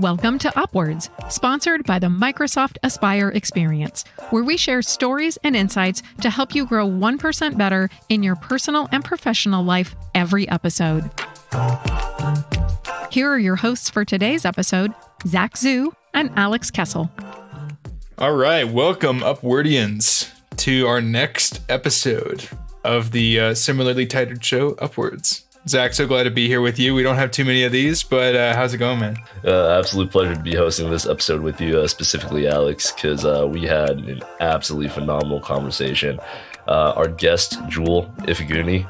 Welcome to Upwards, sponsored by the Microsoft Aspire Experience, where we share stories and insights to help you grow 1% better in your personal and professional life every episode. Here are your hosts for today's episode, Zach Zhu and Alex Kessel. All right, welcome Upwardians to our next episode of the similarly titled show, Upwards. Zach, so glad to be here with you. We don't have too many of these, but how's it going, man? Absolute pleasure to be hosting this episode with you, specifically Alex, because we had an absolutely phenomenal conversation. Our guest, Jewel Ifeguni,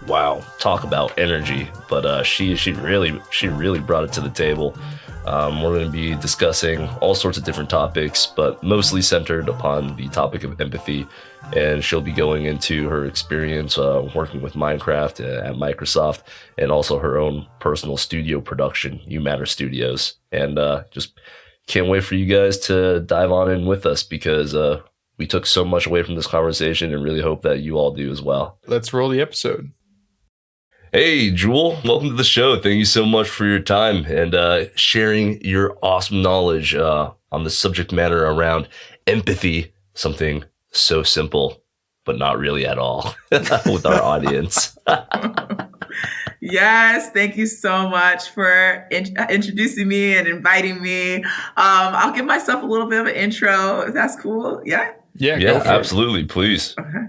wow, talk about energy, but she really brought it to the table. We're going to be discussing all sorts of different topics, but mostly centered upon the topic of empathy. And she'll be going into her experience working with Minecraft at Microsoft, and also her own personal studio production, YouMatter Studios. And just can't wait for you guys to dive on in with us, because we took so much away from this conversation, and really hope that you all do as well. Let's roll the episode. Hey, Jewel, welcome to the show. Thank you so much for your time and sharing your awesome knowledge on the subject matter around empathy, something so simple, but not really at all, with our audience. Yes, thank you so much for introducing me and inviting me. I'll give myself a little bit of an intro, if that's cool. Yeah, absolutely, please. Okay.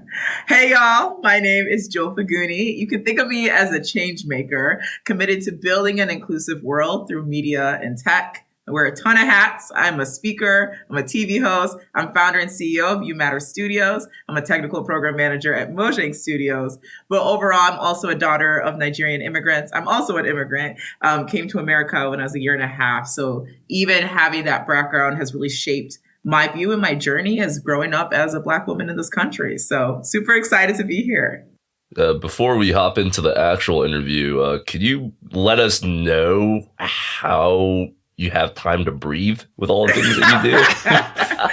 Hey, y'all. My name is Jewel Ifeguni. You can think of me as a change maker, committed to building an inclusive world through media and tech. I wear a ton of hats. I'm a speaker. I'm a TV host. I'm founder and CEO of YouMatter Studios. I'm a technical program manager at Mojang Studios. But overall, I'm also a daughter of Nigerian immigrants. I'm also an immigrant. Came to America when I was a year and a half. So even having that background has really shaped my view and my journey as growing up as a Black woman in this country. So super excited to be here. Before we hop into the actual interview, could you let us know how you have time to breathe with all the things that you do?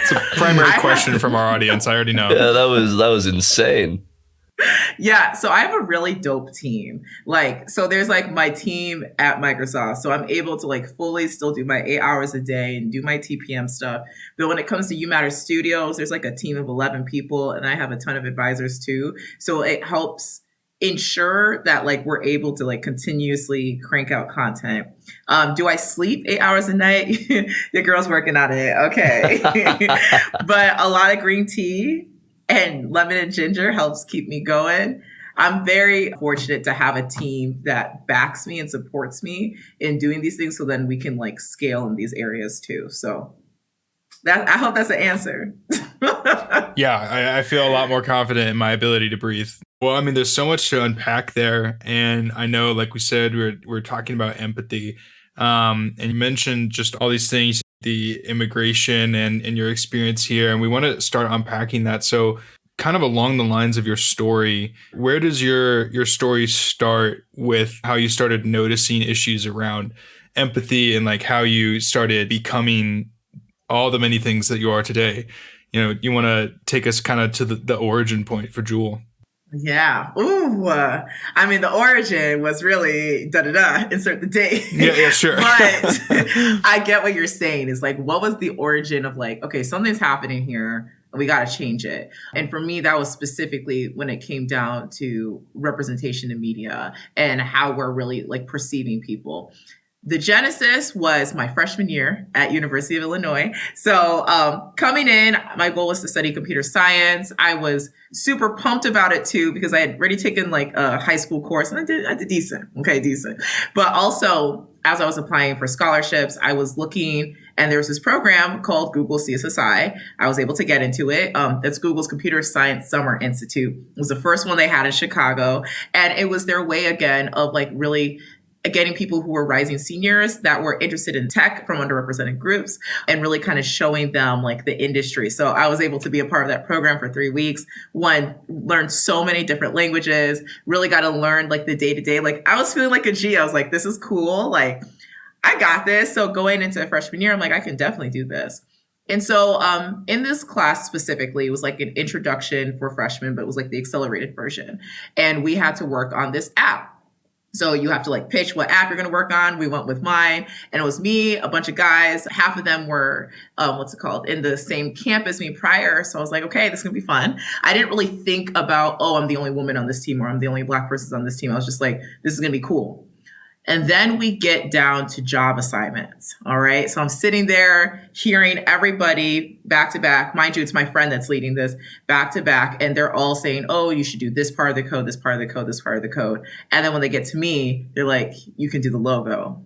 It's a primary question from our audience. I already know. Yeah, that was insane. Yeah, so I have a really dope team. So there's my team at Microsoft. So I'm able to fully still do my 8 hours a day and do my TPM stuff. But when it comes to YouMatter Studios, there's a team of 11 people, and I have a ton of advisors too. So it helps ensure that we're able to continuously crank out content. Do I sleep 8 hours a night? Your girl's working on it. Okay. But a lot of green tea and lemon and ginger helps keep me going. I'm very fortunate to have a team that backs me and supports me in doing these things, so then we can scale in these areas too. So that, I hope that's an answer. Yeah, I feel a lot more confident in my ability to breathe. Well, I mean, there's so much to unpack there. And I know, like we said, we're talking about empathy. And you mentioned just all these things, the immigration and your experience here. And we want to start unpacking that. So kind of along the lines of your story, where does your story start with how you started noticing issues around empathy and how you started becoming all the many things that you are today? You want to take us kind of to the origin point for Jewel. Yeah. Ooh. I mean, the origin was really insert the date. Yeah, sure. But I get what you're saying is what was the origin of okay, something's happening here. We got to change it. And for me, that was specifically when it came down to representation in media and how we're really perceiving people. The genesis was my freshman year at University of Illinois. So coming in, my goal was to study computer science. I was super pumped about it too, because I had already taken a high school course, and I did decent. Okay, decent. But also, as I was applying for scholarships, I was looking, and there was this program called Google CSSI. I was able to get into it. That's Google's Computer Science Summer Institute. It was the first one they had in Chicago. And it was their way again of really getting people who were rising seniors that were interested in tech from underrepresented groups and really kind of showing them the industry. So I was able to be a part of that program for 3 weeks. Learned so many different languages, really got to learn the day to day. I was feeling like a G. I was this is cool. I got this. So going into freshman year, I'm I can definitely do this. And so in this class specifically, it was an introduction for freshmen, but it was the accelerated version. And we had to work on this app. So you have to like pitch what app you're going to work on. We went with mine, and it was me, a bunch of guys. Half of them were, in the same camp as me prior. So I was like, okay, this is going to be fun. I didn't really think about, oh, I'm the only woman on this team or I'm the only Black person on this team. I was just like, this is going to be cool. And then we get down to job assignments. All right. So I'm sitting there hearing everybody back to back. Mind you, it's my friend that's leading this back to back. And they're all saying, oh, you should do this part of the code, this part of the code, this part of the code. And then when they get to me, they're like, you can do the logo.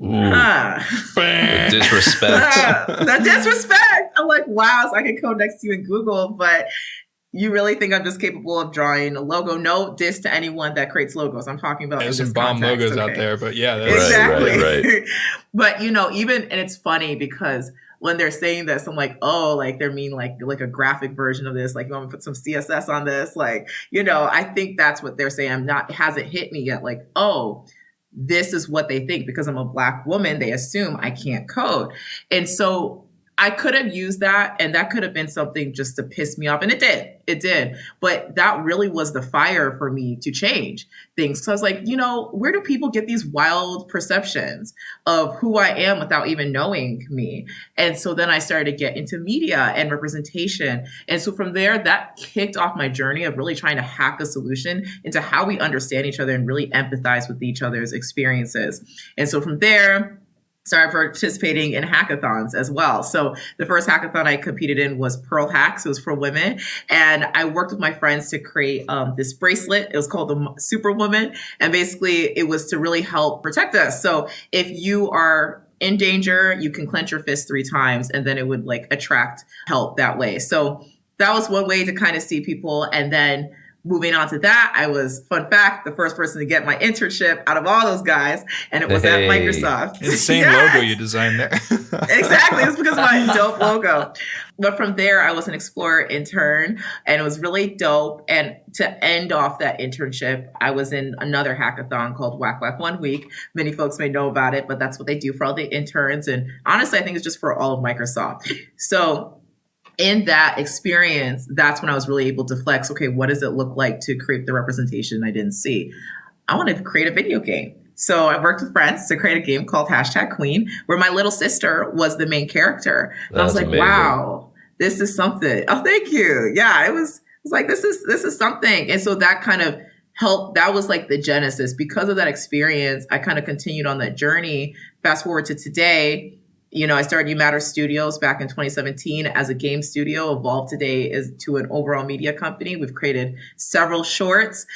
The disrespect. The disrespect. I'm like, wow, so I can code next to you in Google, but you really think I'm just capable of drawing a logo? No diss to anyone that creates logos. I'm talking about there's some bomb logos out there, but yeah, that's exactly. Right. But even, and it's funny because when they're saying this, I'm like, oh, like they're mean like a graphic version of this. Like, you want me to put some CSS on this? Like, I think that's what they're saying. It hasn't hit me yet. Like, oh, this is what they think because I'm a Black woman. They assume I can't code. And so I could have used that, and that could have been something just to piss me off. And it did. But that really was the fire for me to change things. So I was like, where do people get these wild perceptions of who I am without even knowing me? And so then I started to get into media and representation. And so from there, that kicked off my journey of really trying to hack a solution into how we understand each other and really empathize with each other's experiences. And so from there, started participating in hackathons as well. So the first hackathon I competed in was Pearl Hacks. It was for women. And I worked with my friends to create this bracelet. It was called the Superwoman. And basically it was to really help protect us. So if you are in danger, you can clench your fist 3 times and then it would like attract help that way. So that was one way to kind of see people. And then moving on to that, I was, fun fact, the first person to get my internship out of all those guys, and it was at Microsoft. Insane logo you designed there. Exactly. It was because of my dope logo. But from there, I was an Explorer intern, and it was really dope. And to end off that internship, I was in another hackathon called Whack Whack 1 Week. Many folks may know about it, but that's what they do for all the interns. And honestly, I think it's just for all of Microsoft. So in that experience, that's when I was really able to flex, okay, what does it look like to create the representation I didn't see? I want to create a video game. So I worked with friends to create a game called #Queen, where my little sister was the main character. And I was like, amazing. Wow, this is something. Oh, thank you. Yeah, it was like, this is something. And so that kind of helped. That was like the genesis. Because of that experience, I kind of continued on that journey. Fast forward to today. I started YouMatter Studios back in 2017 as a game studio. Evolved today is to an overall media company. We've created several shorts.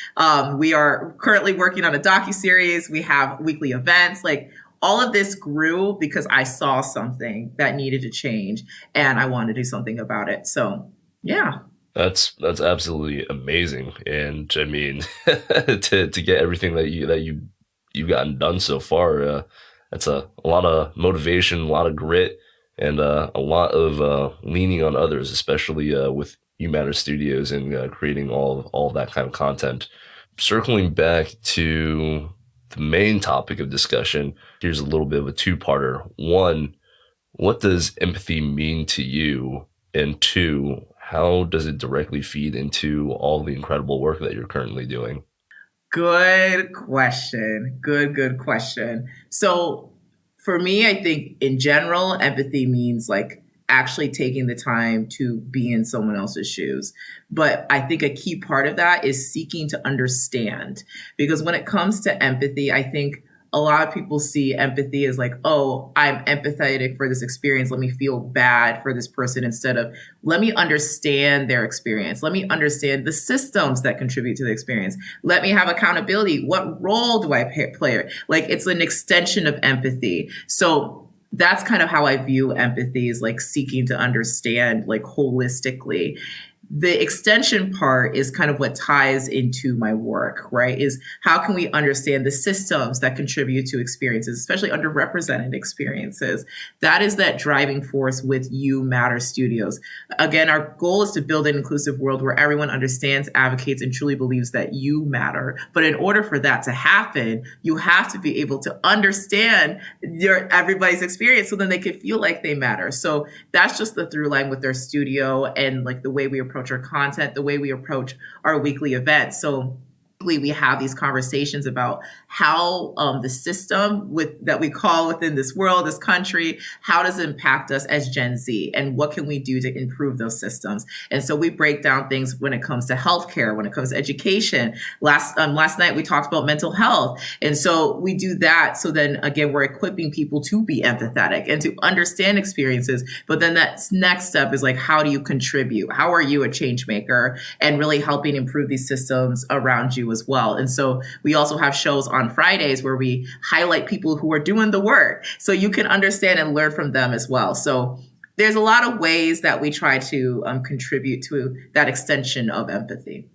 We are currently working on a docuseries. We have weekly events. Like, all of this grew because I saw something that needed to change and I wanted to do something about it. So, yeah. That's absolutely amazing. And I mean, to get everything that you've gotten done so far, that's a lot of motivation, a lot of grit, and a lot of leaning on others, especially with YouMatter Studios and creating all of that kind of content. Circling back to the main topic of discussion, here's a little bit of a two-parter. 1, what does empathy mean to you? And 2, how does it directly feed into all the incredible work that you're currently doing? Good question. Good question. So for me, I think in general, empathy means like actually taking the time to be in someone else's shoes. But I think a key part of that is seeking to understand. Because when it comes to empathy, I think a lot of people see empathy as like, oh, I'm empathetic for this experience. Let me feel bad for this person, instead of let me understand their experience. Let me understand the systems that contribute to the experience. Let me have accountability. What role do I play? Like, it's an extension of empathy. So that's kind of how I view empathy, is like seeking to understand like holistically. The extension part is kind of what ties into my work, right? Is how can we understand the systems that contribute to experiences, especially underrepresented experiences? That is that driving force with YouMatter Studios. Again, our goal is to build an inclusive world where everyone understands, advocates, and truly believes that you matter. But in order for that to happen, you have to be able to understand everybody's experience so then they can feel like they matter. So that's just the through line with our studio and like the way we approach our content, the way we approach our weekly events. So we have these conversations about how the system that we call within this world, this country, how does it impact us as Gen Z, and what can we do to improve those systems? And so we break down things when it comes to healthcare, when it comes to education. Last night we talked about mental health, and so we do that. So then again, we're equipping people to be empathetic and to understand experiences. But then that next step is like, how do you contribute? How are you a change maker and really helping improve these systems around you as well? And so we also have shows on Fridays where we highlight people who are doing the work so you can understand and learn from them as well. So there's a lot of ways that we try to contribute to that extension of empathy.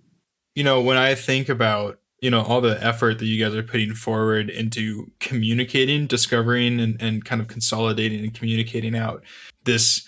When I think about, all the effort that you guys are putting forward into communicating, discovering, and kind of consolidating and communicating out this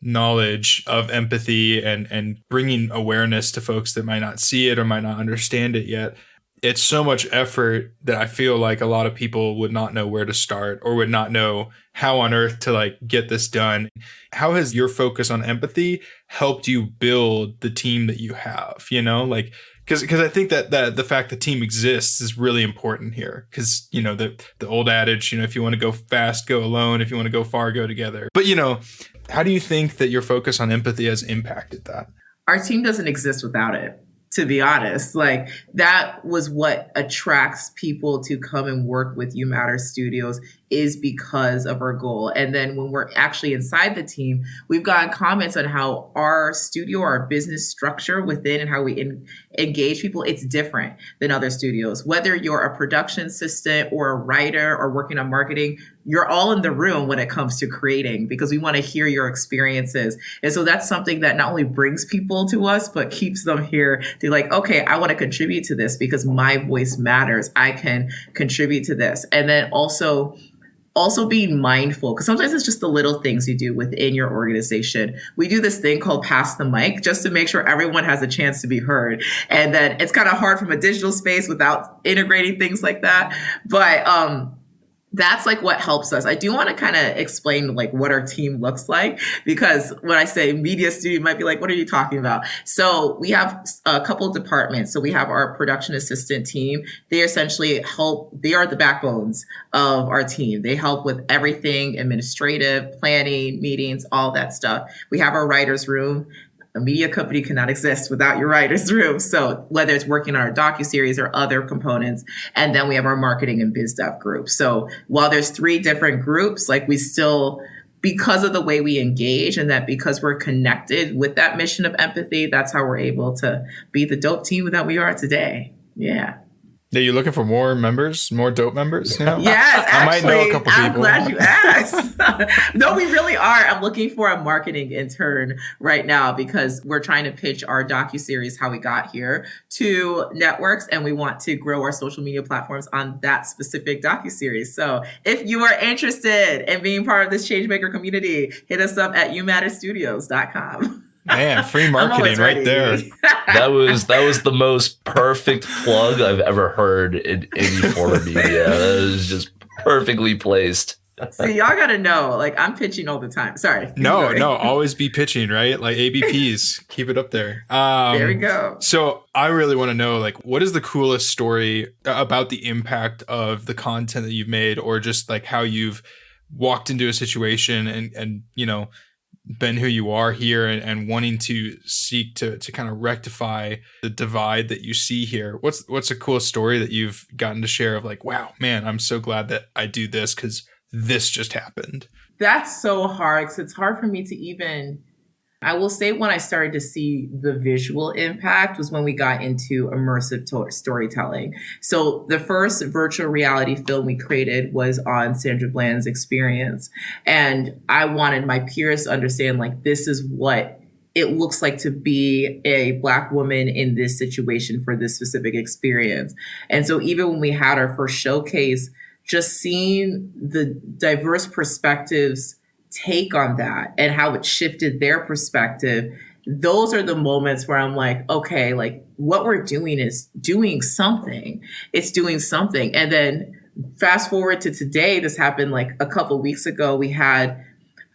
knowledge of empathy and bringing awareness to folks that might not see it or might not understand it yet. It's so much effort that I feel like a lot of people would not know where to start or would not know how on earth to like get this done. How has your focus on empathy helped you build the team that you have? Because I think that the fact the team exists is really important here. Because the old adage, if you want to go fast, go alone. If you want to go far, go together. But how do you think that your focus on empathy has impacted that? Our team doesn't exist without it. To be honest, like that was what attracts people to come and work with YouMatter Studios, is because of our goal. And then when we're actually inside the team, we've gotten comments on how our studio, our business structure within and how we engage people, it's different than other studios. Whether you're a production assistant or a writer or working on marketing, you're all in the room when it comes to creating, because we want to hear your experiences. And so that's something that not only brings people to us, but keeps them here. They're like, okay, I want to contribute to this because my voice matters. I can contribute to this. And then also being mindful, because sometimes it's just the little things you do within your organization. We do this thing called pass the mic just to make sure everyone has a chance to be heard. And then it's kind of hard from a digital space without integrating things like that. But that's like what helps us. I do want to kind of explain like what our team looks like, because when I say media studio, you might be like, what are you talking about? So we have a couple of departments. So we have our production assistant team. They essentially they are the backbones of our team. They help with everything administrative, planning, meetings, all that stuff. We have our writer's room. A media company cannot exist without your writer's room. So whether it's working on our docuseries or other components, and then we have our marketing and biz dev group. So while there's 3 different groups, like we still, because of the way we engage and that because we're connected with that mission of empathy, that's how we're able to be the dope team that we are today. Yeah. Are you looking for more members, more dope members? Yes, actually, I might know a couple people. I'm glad you asked. No, we really are. I'm looking for a marketing intern right now because we're trying to pitch our docuseries, How We Got Here, to networks, and we want to grow our social media platforms on that specific docuseries. So if you are interested in being part of this Changemaker community, hit us up at youmatterstudios.com. Man, free marketing right there. That was the most perfect plug I've ever heard in any form of media. That was just perfectly placed. See, y'all got to know, like, I'm pitching all the time. Sorry. No, always be pitching, right? Like ABPs, keep it up there. There we go. So I really want to know, like, what is the coolest story about the impact of the content that you've made, or just like how you've walked into a situation and been who you are here and wanting to seek to kind of rectify the divide that you see here. What's a cool story that you've gotten to share of like, wow, man, I'm so glad that I do this because this just happened? That's so hard, because it's hard for me to even, I will say when I started to see the visual impact was when we got into immersive storytelling. So the first virtual reality film we created was on Sandra Bland's Experience. And I wanted my peers to understand, like, this is what it looks like to be a Black woman in this situation for this specific experience. And so even when we had our first showcase, just seeing the diverse perspectives take on that and how it shifted their perspective, those are the moments where I'm like, okay, like what we're doing is doing something. It's doing something. And then fast forward to today, this happened like a couple of weeks ago. We had,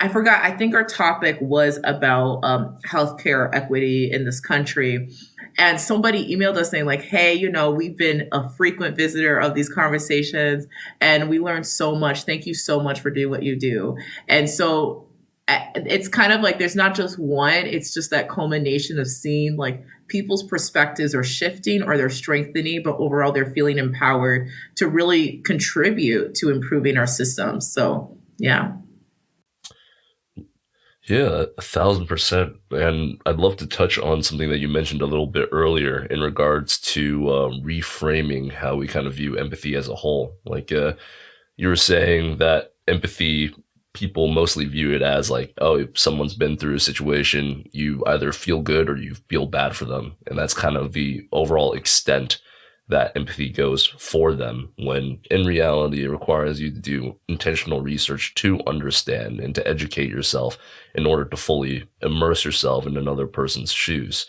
I think our topic was about healthcare equity in this country. And somebody emailed us saying like, hey, we've been a frequent visitor of these conversations and we learned so much. Thank you so much for doing what you do. And so it's kind of like there's not just one, it's just that culmination of seeing like people's perspectives are shifting or they're strengthening, but overall they're feeling empowered to really contribute to improving our systems. So, yeah. Yeah, 1,000%. And I'd love to touch on something that you mentioned a little bit earlier in regards to reframing how we kind of view empathy as a whole. Like you were saying that empathy, people mostly view it as like, oh, if someone's been through a situation, you either feel good or you feel bad for them. And that's kind of the overall extent that empathy goes for them, when in reality, it requires you to do intentional research to understand and to educate yourself in order to fully immerse yourself in another person's shoes.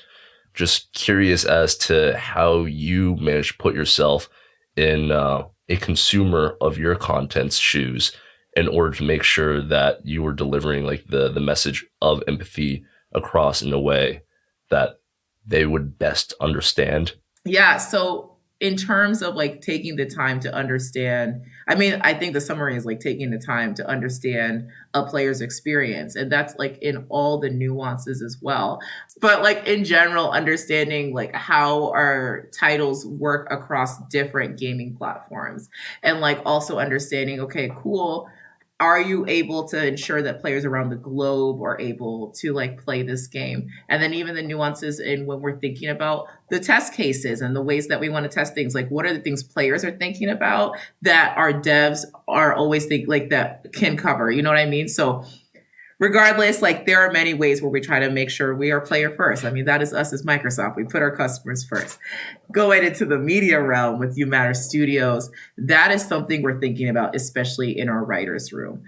Just curious as to how you manage to put yourself in a consumer of your content's shoes in order to make sure that you were delivering like the message of empathy across in a way that they would best understand. Yeah. So in terms of like taking the time to understand, I think the summary is like taking the time to understand a player's experience. And that's like in all the nuances as well. But like in general, understanding like how our titles work across different gaming platforms, and like also understanding, okay, cool. Are you able to ensure that players around the globe are able to like play this game? And then even the nuances in when we're thinking about the test cases and the ways that we want to test things, like what are the things players are thinking about that our devs are always think like that can cover, you know what I mean? So regardless, like there are many ways where we try to make sure we are player first. That is us as Microsoft. We put our customers first. Going into the media realm with YouMatter Studios, that is something we're thinking about, especially in our writers' room.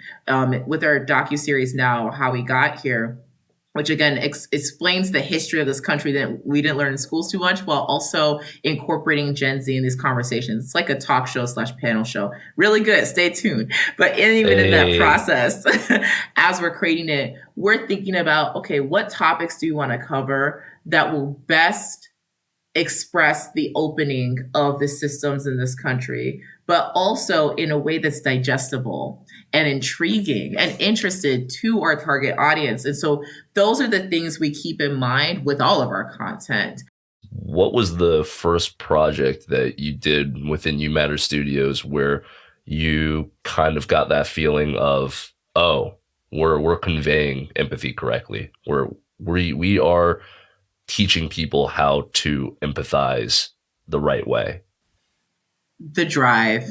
With our docuseries now, How We Got Here, which again explains the history of this country that we didn't learn in schools too much, while also incorporating Gen Z in these conversations. It's like a talk show / panel show. Really good. Stay tuned. But even in that process, as we're creating it, we're thinking about, okay, what topics do you want to cover that will best express the opening of the systems in this country, but also in a way that's digestible and intriguing and interested to our target audience. And so those are the things we keep in mind with all of our content. What was the first project that you did within YouMatter Studios where you kind of got that feeling of, oh, we're conveying empathy correctly? We are teaching people how to empathize the right way? The Drive.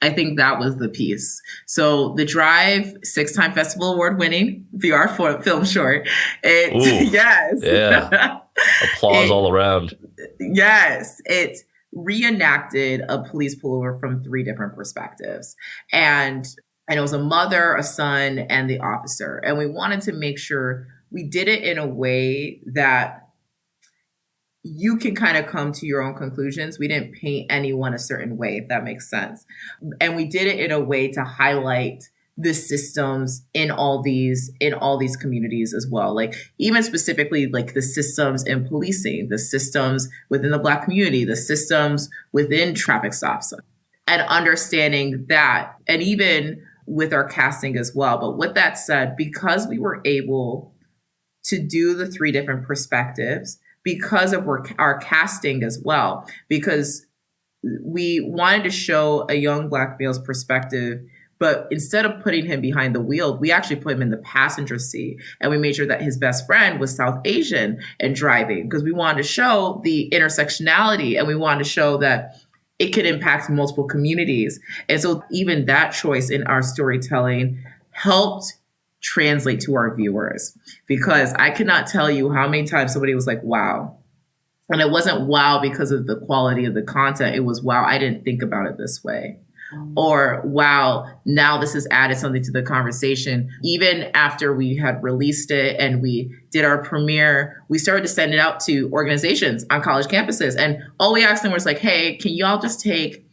I think that was the piece. So The Drive, 6-time festival award winning VR film short. Yes. Yeah. Applause all around. Yes. It reenacted a police pullover from 3 different perspectives. And it was a mother, a son, and the officer. And we wanted to make sure we did it in a way that you can kind of come to your own conclusions. We didn't paint anyone a certain way, if that makes sense. And we did it in a way to highlight the systems in all these communities as well. Like even specifically like the systems in policing, the systems within the Black community, the systems within traffic stops, and understanding that, and even with our casting as well. But with that said, because we were able to do the 3 different perspectives, because of our casting as well, because we wanted to show a young Black male's perspective, but instead of putting him behind the wheel, we actually put him in the passenger seat. And we made sure that his best friend was South Asian and driving, because we wanted to show the intersectionality and we wanted to show that it could impact multiple communities. And so even that choice in our storytelling helped translate to our viewers, because I cannot tell you how many times somebody was like, wow. And it wasn't wow because of the quality of the content. It was, wow, I didn't think about it this way. Or, wow, now this has added something to the conversation. Even after we had released it and we did our premiere, we started to send it out to organizations on college campuses. And all we asked them was like, hey, can you all just take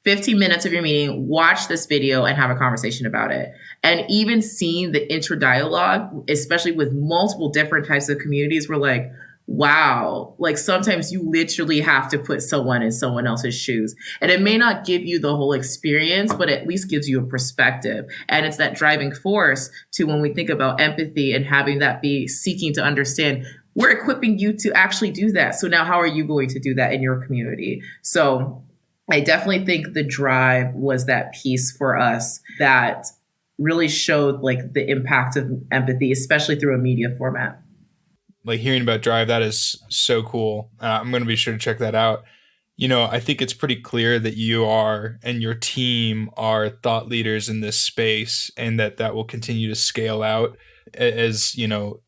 15 minutes of your meeting, watch this video and have a conversation about it? And even seeing the interdialogue, especially with multiple different types of communities, we're like, wow, like sometimes you literally have to put someone in someone else's shoes. And it may not give you the whole experience, but at least gives you a perspective. And it's that driving force to when we think about empathy and having that be seeking to understand, we're equipping you to actually do that. So now how are you going to do that in your community? So I definitely think the drive was that piece for us that really showed like the impact of empathy, especially through a media format. Like hearing about Drive, that is so cool. I'm going to be sure to check that out. I think it's pretty clear that you are and your team are thought leaders in this space, and that will continue to scale out as,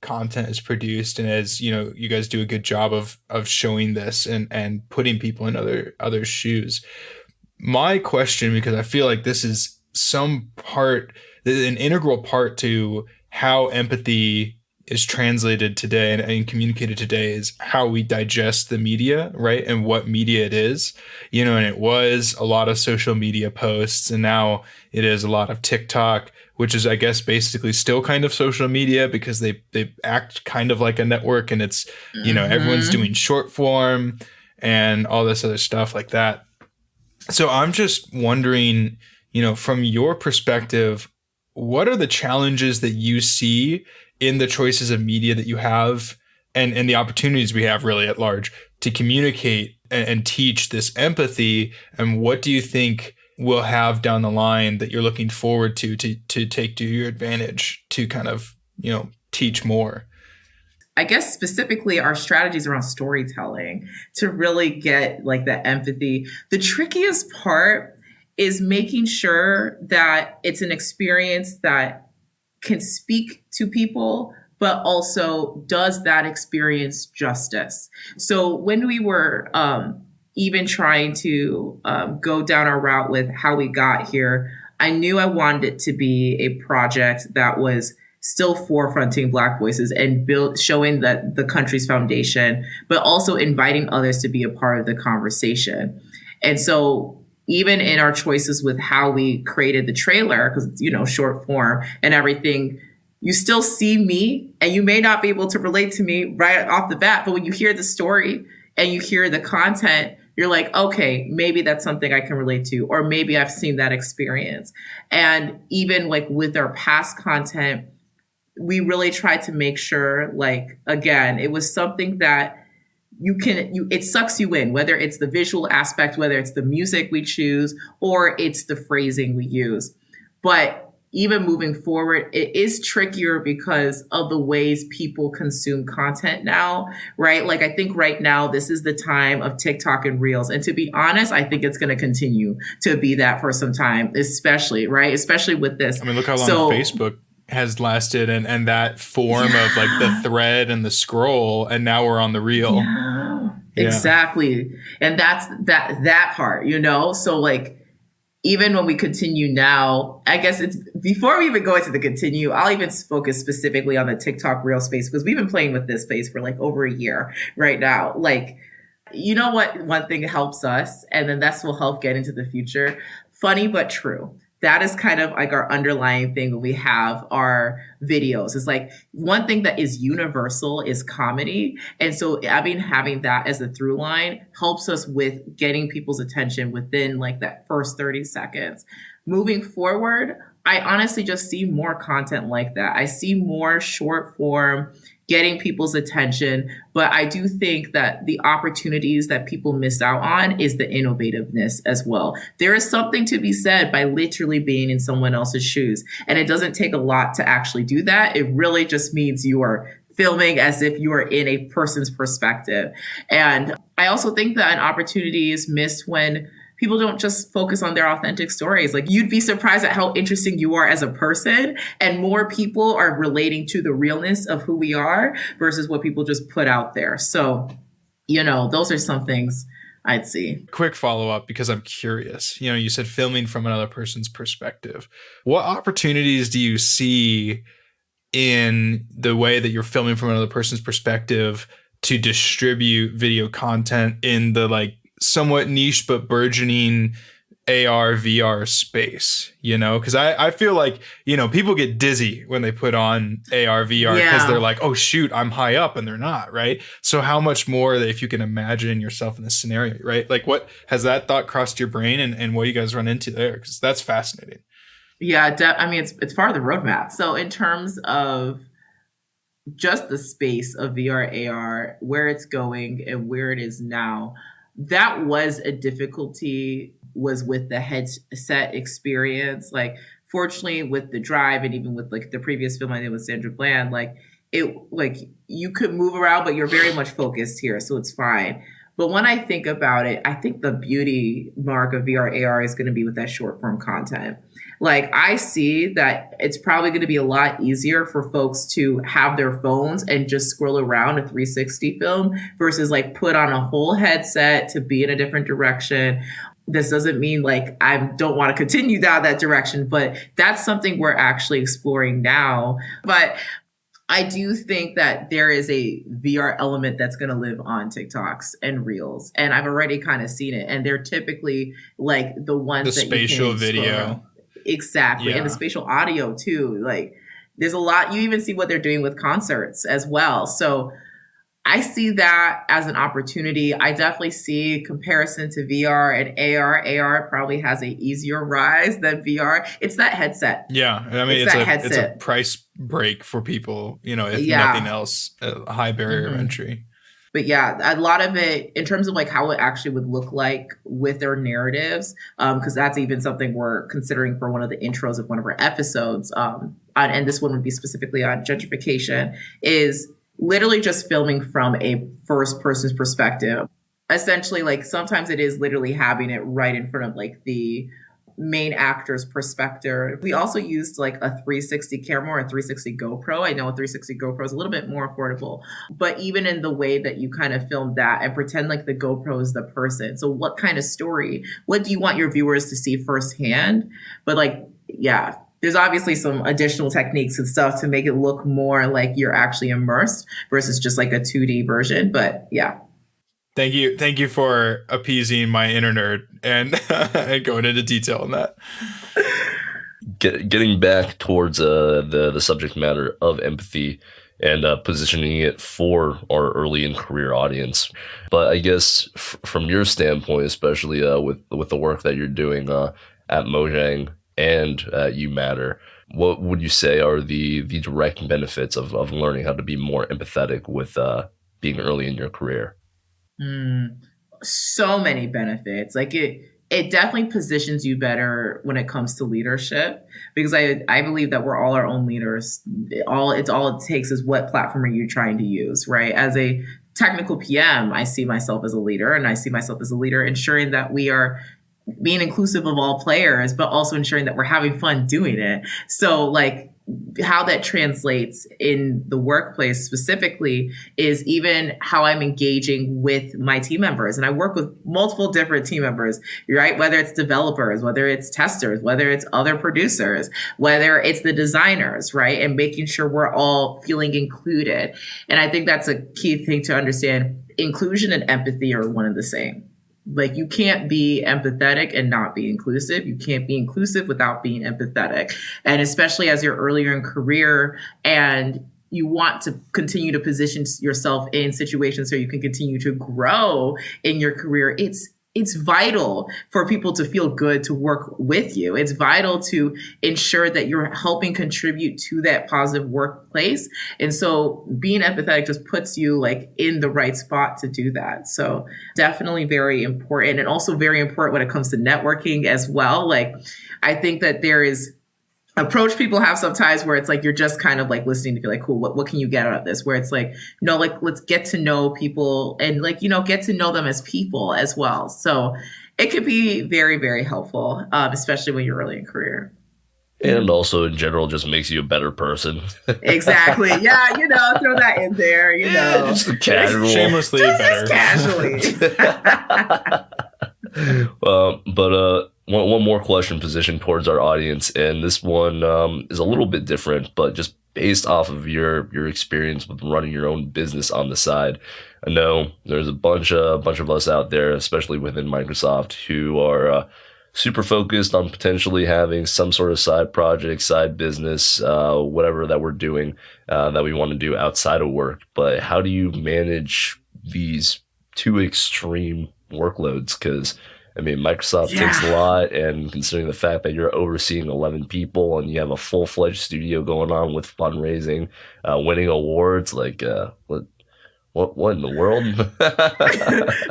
content is produced, and as, you guys do a good job of showing this and putting people in other shoes. My question, because I feel like this is an integral part to how empathy is translated today and communicated today, is how we digest the media, right? And what media it is, and it was a lot of social media posts, and now it is a lot of TikTok, which is, I guess, basically still kind of social media because they act kind of like a network, and it's, everyone's doing short form and all this other stuff like that. So I'm just wondering, from your perspective, what are the challenges that you see in the choices of media that you have and the opportunities we have really at large to communicate and teach this empathy? And what do you think we'll have down the line that you're looking forward to take to your advantage to kind of, teach more? I guess specifically our strategies around storytelling to really get like that empathy. The trickiest part is making sure that it's an experience that can speak to people, but also does that experience justice. So when we were even trying to go down our route with how we got here, I knew I wanted it to be a project that was still forefronting Black voices and showing that the country's foundation, but also inviting others to be a part of the conversation. And so even in our choices with how we created the trailer, because, short form and everything, you still see me and you may not be able to relate to me right off the bat. But when you hear the story and you hear the content, you're like, okay, maybe that's something I can relate to, or maybe I've seen that experience. And even like with our past content, we really tried to make sure, like, again, it was something that it sucks you in, whether it's the visual aspect, whether it's the music we choose, or it's the phrasing we use. But even moving forward, it is trickier because of the ways people consume content now, right? Like, I think right now, this is the time of TikTok and Reels. And to be honest, I think it's going to continue to be that for some time, especially, right? Especially with this. I mean, look how long Facebook has lasted and that form of like the thread and the scroll, and now we're on the reel. Yeah, exactly. And that's that part, So like, even when we continue now, I guess it's before we even go into the continue, I'll even focus specifically on the TikTok reel space, because we've been playing with this space for like over a year right now. Like, you know what? One thing helps us, and then this will help get into the future. Funny but true. That is kind of like our underlying thing when we have our videos. It's like one thing that is universal is comedy. And so having that as a through line helps us with getting people's attention within like that first 30 seconds. Moving forward, I honestly just see more content like that. I see more short form, getting people's attention. But I do think that the opportunities that people miss out on is the innovativeness as well. There is something to be said by literally being in someone else's shoes. And it doesn't take a lot to actually do that. It really just means you are filming as if you are in a person's perspective. And I also think that an opportunity is missed when people don't just focus on their authentic stories. Like, you'd be surprised at how interesting you are as a person, and more people are relating to the realness of who we are versus what people just put out there. So, those are some things I'd see. Quick follow-up, because I'm curious. You said filming from another person's perspective. What opportunities do you see in the way that you're filming from another person's perspective to distribute video content in the like somewhat niche but burgeoning AR, VR space, because I feel like, people get dizzy when they put on AR, VR because they're like, oh, shoot, I'm high up and they're not. Right. So how much more if you can imagine yourself in this scenario, right? Like what has that thought crossed your brain and what do you guys run into there? Because that's fascinating. Yeah. It's part of the roadmap. So in terms of just the space of VR, AR, where it's going and where it is now, that was a difficulty was with the headset experience. Like, fortunately, with the Drive and even with like the previous film I did with Sandra Bland, like you could move around, but you're very much focused here, so it's fine. But when I think about it, I think the beauty mark of VR AR is going to be with that short form content. Like, I see that it's probably going to be a lot easier for folks to have their phones and just scroll around a 360 film versus like put on a whole headset to be in a different direction. This doesn't mean like I don't want to continue down that direction, but that's something we're actually exploring now. But I do think that there is a VR element that's going to live on TikToks and Reels. And I've already kind of seen it. And they're typically like the ones the that spatial you can video. Exactly. Yeah. And the spatial audio too. Like there's a lot. You even see what they're doing with concerts as well. So I see that as an opportunity. I definitely see comparison to VR and AR. AR probably has an easier rise than VR. It's that headset. Yeah. I mean, it's a price break for people, if nothing else, a high barrier of entry. But yeah, a lot of it in terms of like how it actually would look like with their narratives, because that's even something we're considering for one of the intros of one of our episodes. And this one would be specifically on gentrification, is literally just filming from a first person's perspective. Essentially, like sometimes it is literally having it right in front of like the main actor's perspective. We also used like a 360 camera or a 360 GoPro. I know a 360 GoPro is a little bit more affordable, but even in the way that you kind of film that and pretend like the GoPro is the person. So what kind of story, what do you want your viewers to see firsthand? But like, yeah, there's obviously some additional techniques and stuff to make it look more like you're actually immersed versus just like a 2D version. But yeah. Thank you for appeasing my inner nerd and going into detail on that. Getting back towards the subject matter of empathy and positioning it for our early in career audience. But I guess from your standpoint, especially with the work that you're doing at Mojang and YouMatter, what would you say are the direct benefits of learning how to be more empathetic with being early in your career? So many benefits. Like it definitely positions you better when it comes to leadership, because I believe that we're all our own leaders. All it takes is what platform are you trying to use, right? As a technical PM, I see myself as a leader, and I see myself as a leader ensuring that we are being inclusive of all players, but also ensuring that we're having fun doing it. So like how that translates in the workplace specifically is even how I'm engaging with my team members. And I work with multiple different team members, right? Whether it's developers, whether it's testers, whether it's other producers, whether it's the designers, right? And making sure we're all feeling included. And I think that's a key thing to understand. Inclusion and empathy are one and the same. Like you can't be empathetic and not be inclusive. You can't be inclusive without being empathetic. And especially as you're earlier in career and you want to continue to position yourself in situations so you can continue to grow in your career, it's vital for people to feel good to work with you. It's vital to ensure that you're helping contribute to that positive workplace. And so being empathetic just puts you like in the right spot to do that. So definitely very important, and also very important when it comes to networking as well. Like I think that there is approach people have sometimes where it's like you're just kind of like listening to be like, cool, what can you get out of this? Where it's like, no, like let's get to know people and like, get to know them as people as well. So it could be very, very helpful, especially when you're early in career. And also in general just makes you a better person. Exactly. Yeah, throw that in there, Just casual. Shamelessly better. Just casually. But one more question positioned towards our audience, and this one is a little bit different, but just based off of your experience with running your own business on the side. I know there's a bunch of us out there, especially within Microsoft, who are super focused on potentially having some sort of side project, side business, whatever that we're doing that we want to do outside of work. But how do you manage these two extreme workloads? Because I mean, Microsoft takes a lot, and considering the fact that you're overseeing 11 people and you have a full-fledged studio going on with fundraising, winning awards, like what in the world?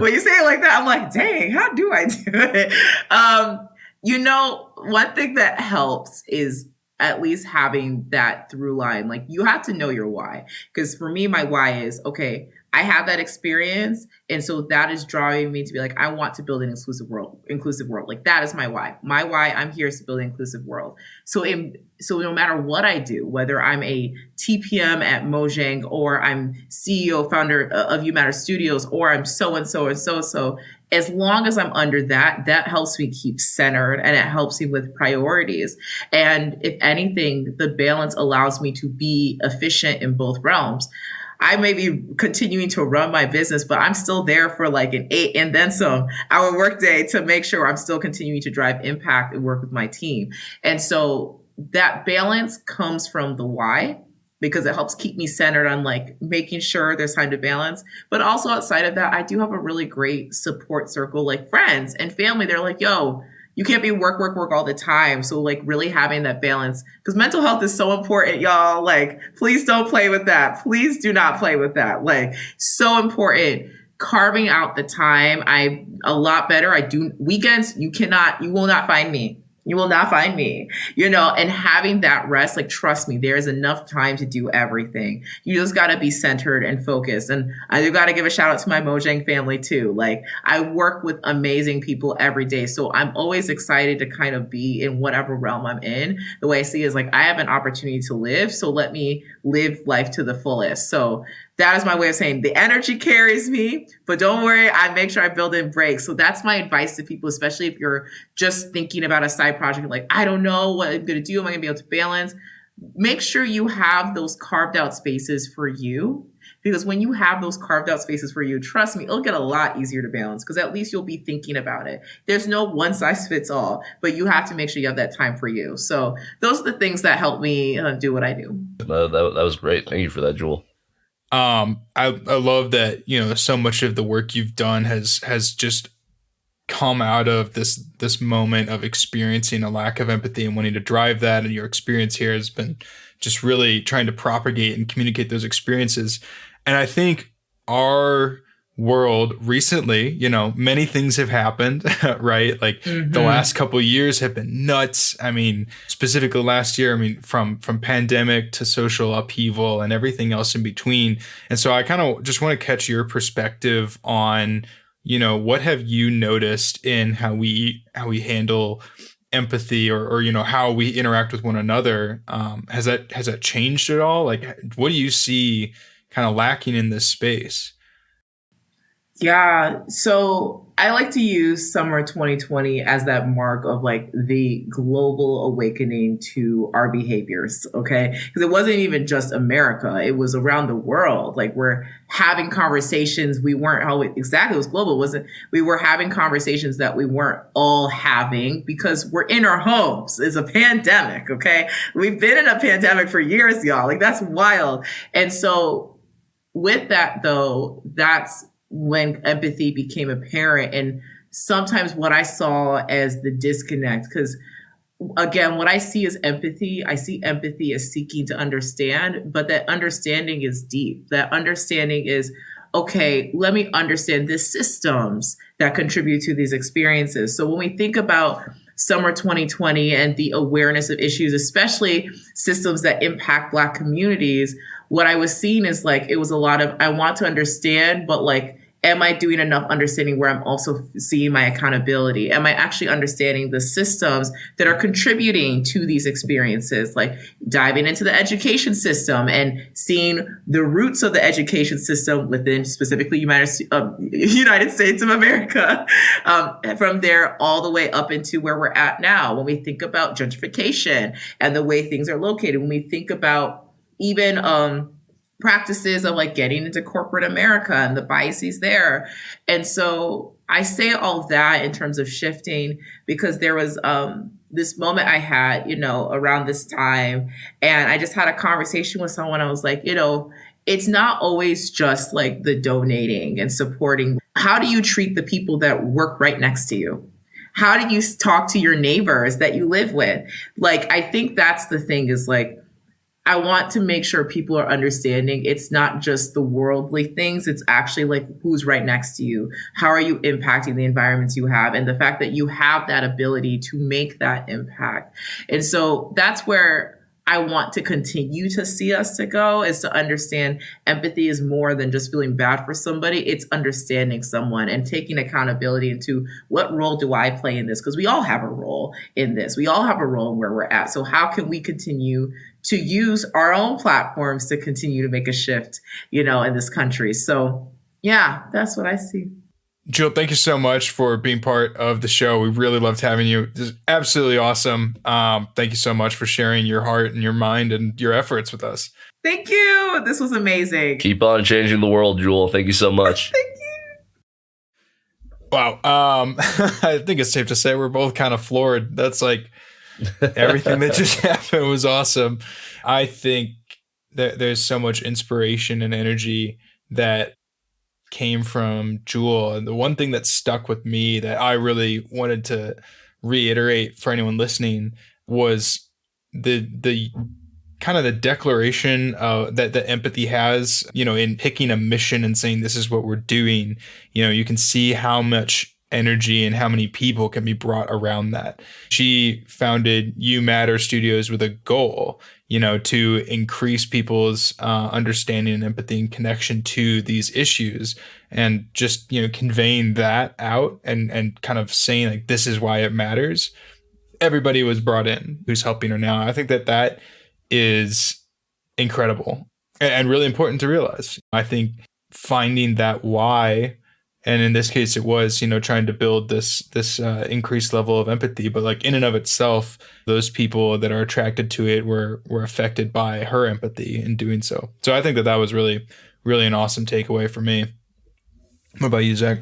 When you say it like that, I'm like, dang, how do I do it? One thing that helps is at least having that through line. Like, you have to know your why. Because for me, my why is, okay, I have that experience. And so that is driving me to be like, I want to build an inclusive world. Like, that is my why. My why, I'm here is to build an inclusive world. So no matter what I do, whether I'm a TPM at Mojang, or I'm CEO, founder of YouMatter Studios, or I'm so-and-so and so-so, as long as I'm under that helps me keep centered, and it helps me with priorities. And if anything, the balance allows me to be efficient in both realms. I may be continuing to run my business, but I'm still there for like an 8 and then some hour workday to make sure I'm still continuing to drive impact and work with my team. And so that balance comes from the why, because it helps keep me centered on like making sure there's time to balance. But also outside of that, I do have a really great support circle, like friends and family. They're like, yo, you can't be work all the time. So like really having that balance, because mental health is so important, y'all. Like, please don't play with that. Please do not play with that. Like, so important. Carving out the time. I'm a lot better. I do weekends. You will not find me. You will not find me, and having that rest, like, trust me, there is enough time to do everything. You just got to be centered and focused. And I do got to give a shout out to my Mojang family too. Like, I work with amazing people every day. So I'm always excited to kind of be in whatever realm I'm in. The way I see it is like, I have an opportunity to live. So let me live life to the fullest. So that is my way of saying the energy carries me, but don't worry, I make sure I build in breaks. So that's my advice to people, especially if you're just thinking about a side project, like, I don't know what I'm going to do. Am I going to be able to balance? Make sure you have those carved out spaces for you, because when you have those carved out spaces for you, trust me, it'll get a lot easier to balance, because at least you'll be thinking about it. There's no one size fits all, but you have to make sure you have that time for you. So those are the things that help me do what I do. That was great. Thank you for that, Jewel. I love that, so much of the work you've done has just come out of this moment of experiencing a lack of empathy and wanting to drive that. And your experience here has been just really trying to propagate and communicate those experiences. And I think our world recently, many things have happened, right? Like the last couple of years have been nuts. I mean, specifically last year, from pandemic to social upheaval and everything else in between. And so I kind of just want to catch your perspective on, what have you noticed in how we handle empathy or how we interact with one another? Has that changed at all? Like, what do you see kind of lacking in this space? Yeah. So I like to use summer 2020 as that mark of like the global awakening to our behaviors. Okay. Because it wasn't even just America. It was around the world. Like, we're having conversations we weren't always exactly, it was global. We were having conversations that we weren't all having because we're in our homes. It's a pandemic. Okay. We've been in a pandemic for years, y'all. Like, that's wild. And so with that though, that's when empathy became apparent. And sometimes what I saw as the disconnect, because again, what I see as empathy, I see empathy as seeking to understand, but that understanding is deep. That understanding is, okay, let me understand the systems that contribute to these experiences. So when we think about summer 2020 and the awareness of issues, especially systems that impact Black communities, what I was seeing is like, it was a lot of, I want to understand, but like, am I doing enough understanding where I'm also seeing my accountability? Am I actually understanding the systems that are contributing to these experiences? Like diving into the education system and seeing the roots of the education system within specifically United States of America, from there all the way up into where we're at now. When we think about gentrification and the way things are located, when we think about even practices of like getting into corporate America and the biases there. And so I say all that in terms of shifting because there was this moment I had, around this time. And I just had a conversation with someone. I was like, it's not always just like the donating and supporting. How do you treat the people that work right next to you? How do you talk to your neighbors that you live with? Like, I think that's the thing is like, I want to make sure people are understanding it's not just the worldly things. It's actually like who's right next to you. How are you impacting the environments you have? And the fact that you have that ability to make that impact. And so that's where I want to continue to see us to go, is to understand empathy is more than just feeling bad for somebody. It's understanding someone and taking accountability into what role do I play in this? Because we all have a role in this. We all have a role in where we're at. So how can we continue to use our own platforms to continue to make a shift, in this country? So yeah, that's what I see. Jill, thank you so much for being part of the show. We really loved having you. This is absolutely awesome. Thank you so much for sharing your heart and your mind and your efforts with us. Thank you. This was amazing. Keep on changing the world, Jewel. Thank you so much. Thank you. Wow. I think it's safe to say we're both kind of floored. That's like everything that just happened was awesome. I think that there's so much inspiration and energy that came from Jewel. And the one thing that stuck with me that I really wanted to reiterate for anyone listening was the kind of the declaration that empathy has, in picking a mission and saying, this is what we're doing. You can see how much energy and how many people can be brought around that. She founded YouMatter Studios with a goal, to increase people's understanding and empathy and connection to these issues, and just, conveying that out and kind of saying like, this is why it matters. Everybody was brought in who's helping her now. I think that is incredible and really important to realize. I think finding that why, and in this case, it was, trying to build this increased level of empathy. But like in and of itself, those people that are attracted to it were affected by her empathy in doing so. So I think that was really, really an awesome takeaway for me. What about you, Zach?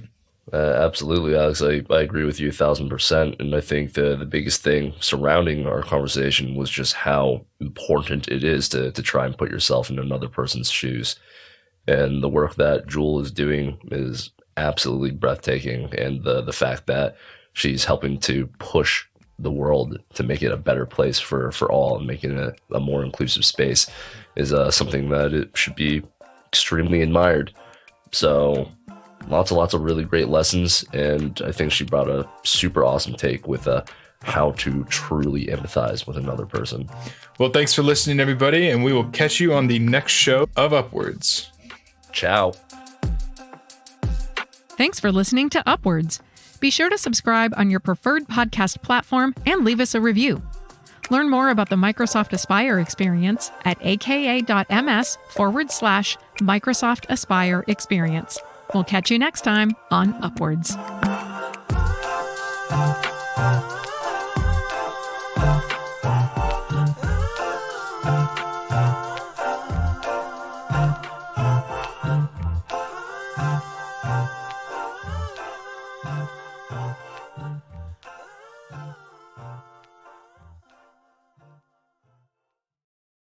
Absolutely, Alex. I agree with you 1,000%. And I think the biggest thing surrounding our conversation was just how important it is to try and put yourself in another person's shoes. And the work that Jewel is doing is absolutely breathtaking. And the fact that she's helping to push the world to make it a better place for all and making it a more inclusive space is something that it should be extremely admired. So lots of really great lessons. And I think she brought a super awesome take with how to truly empathize with another person. Well, thanks for listening, everybody. And we will catch you on the next show of Upwards. Ciao. Thanks for listening to Upwards. Be sure to subscribe on your preferred podcast platform and leave us a review. Learn more about the Microsoft Aspire experience at aka.ms/Microsoft Aspire experience. We'll catch you next time on Upwards.